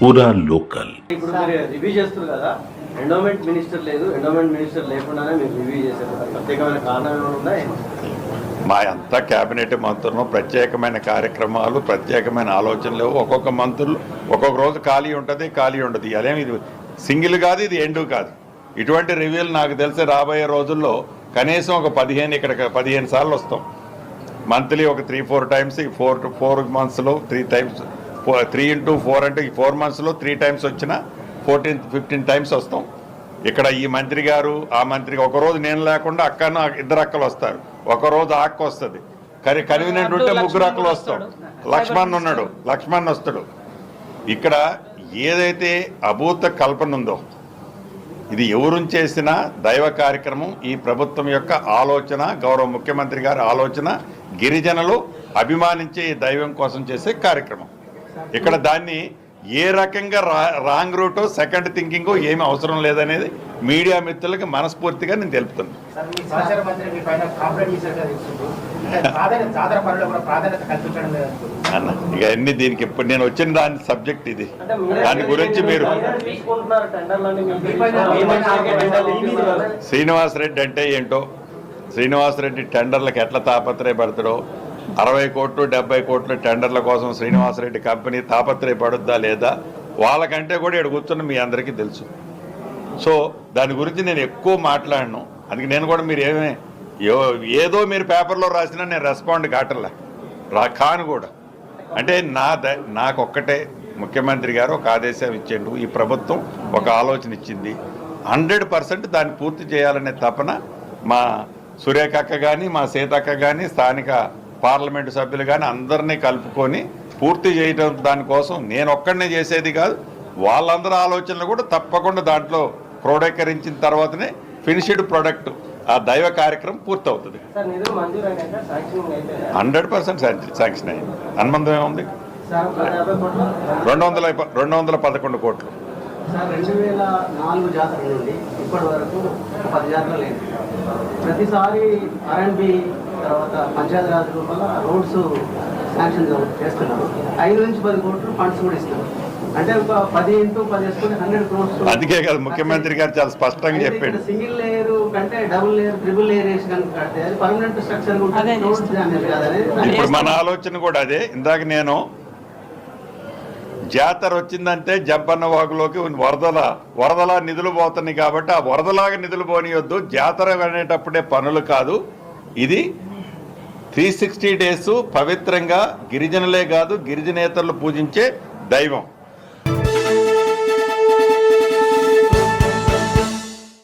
పూరా లోకల్. ఇప్పుడు మీరు రివ్యూ చేస్తారు కదా, ఎండోమెంట్ మినిస్టర్ లేదు, ఎండోమెంట్ మినిస్టర్ లేకుండానే మీరు రివ్యూ చేశారు. ప్రత్యేకమైన కారణం ఏమైనా ఉన్నాయి? మా అంతా క్యాబినెట్ మంత్రులు ప్రత్యేకమైన కార్యక్రమాలు, ప్రత్యేకమైన ఆలోచనలు. ఒక్కొక్క మంత్రులు ఒక్కొక్క రోజు ఖాళీ ఉంటుంది, ఖాళీ ఉండదు. అదేమి ఇది సింగిల్ కాదు, ఇది ఎండు కాదు. ఇటువంటి రివ్యూలు నాకు తెలిసి రాబోయే రోజుల్లో కనీసం ఒక 15 సార్లు వస్తాం. మంత్లీ ఒక 3-4 టైమ్స్, 4 మంత్స్లో 3 టైమ్స్, 3 into 4 అంటే 4 మంత్స్లో 3 టైమ్స్ వచ్చినా 14-15 టైమ్స్ వస్తాం. ఇక్కడ ఈ మంత్రి గారు ఆ మంత్రి, ఒకరోజు నేను లేకుండా అక్కను 2 అక్కలు వస్తారు, ఒకరోజు ఆ అక్క వస్తుంది. కన్వీనియంట్ ఉంటే 3 అక్కలు వస్తాం. లక్ష్మణ్ వస్తాడు. ఇక్కడ ఏదైతే అభూత కల్పన ఉందో, ఇది ఎవరు చేసిన దైవ కార్యక్రమం. ఈ ప్రభుత్వం యొక్క ఆలోచన, గౌరవ ముఖ్యమంత్రి గారి ఆలోచన, గిరిజనులు అభిమానించే ఈ దైవం కోసం చేసే కార్యక్రమం. ఇక్కడ దాన్ని ఏ రకంగా రాంగ్ రూటో, సెకండ్ థింకింగో ఏమీ అవసరం లేదనేది మీడియా మిత్రులకి మనస్ఫూర్తిగా నేను తెలుపుతున్నాను. అన్న ఇక అన్ని దీనికి ఇప్పుడు నేను వచ్చిన దాని సబ్జెక్ట్ ఇది. దాని గురించి మీరు శ్రీనివాసరెడ్డి అంటే ఏంటో, శ్రీనివాసరెడ్డి టెండర్లకు ఎట్లా తాపత్రయపడతాడో, 60 కోట్లు 70 కోట్ల టెండర్ల కోసం శ్రీనివాసరెడ్డి కంపెనీ తాపత్రయపడుద్దా లేదా, వాళ్ళకంటే కూడా ఇక్కడ కూర్చున్న మీ అందరికీ తెలుసు. సో దాని గురించి నేను ఎక్కువ మాట్లాడను. అందుకే నేను కూడా మీరు ఏదో మీరు పేపర్లో రాసినా నేను రెస్పాండ్ కాను కూడా. అంటే నాకొక్కటే ముఖ్యమంత్రి గారు ఒక ఆదేశం ఇచ్చిండు, ఈ ప్రభుత్వం ఒక ఆలోచన ఇచ్చింది, 100% దాన్ని పూర్తి చేయాలనే తపన మా సురేఖక్క కానీ, మా సీతక్క కానీ, స్థానిక పార్లమెంటు సభ్యులు కానీ అందరినీ కలుపుకొని పూర్తి చేయడం. దానికోసం నేను ఒక్కడనే చేసేది కాదు, వాళ్ళందరూ ఆలోచనలు కూడా తప్పకుండా దాంట్లో క్రోడీకరించిన తర్వాతనే ఫినిష్డ్ ప్రొడక్ట్, ఆ దైవ కార్యక్రమం పూర్తవుతుంది. 100% శాంక్షన్ అయింది. అనుబంధం ఏముంది? 211 కోట్లు. 2004 జాతర నుండి ఇప్పటి వరకు 10 జాతరలు లేదు. ప్రతిసారి R&B తర్వాత పంచాయతీరాజ్ వల్ల రోడ్స్ శాంక్షన్ చేస్తున్నారు. 5 నుంచి 10 కోట్లు ఫండ్స్ కూడా ఇస్తున్నారు. అంటే ఒక 10 into 10 వేసుకుంటే 100 crores. అందుకే కదా ముఖ్యమంత్రి గారు చాలా స్పష్టంగా చెప్పాడు, సింగిల్ లేయర్ కంటే డబుల్ లేయర్, ట్రిపుల్ లేయర్ వేసి కనుక కడితే అది పర్మనెంట్ స్ట్రక్చర్. ఇప్పుడు మన ఆలోచన కూడా అదే. ఇందాక నేను జాతర వచ్చిందంటే జంపన్న వాగులోకి వరదలా నిధులు పోతున్నాయి కాబట్టి ఆ వరదలాగా నిధులు పోనీయొద్దు. జాతర అనేటప్పుడే పనులు కాదు, ఇది 360 days పవిత్రంగా గిరిజనులే కాదు గిరిజనేతరులు పూజించే దైవం.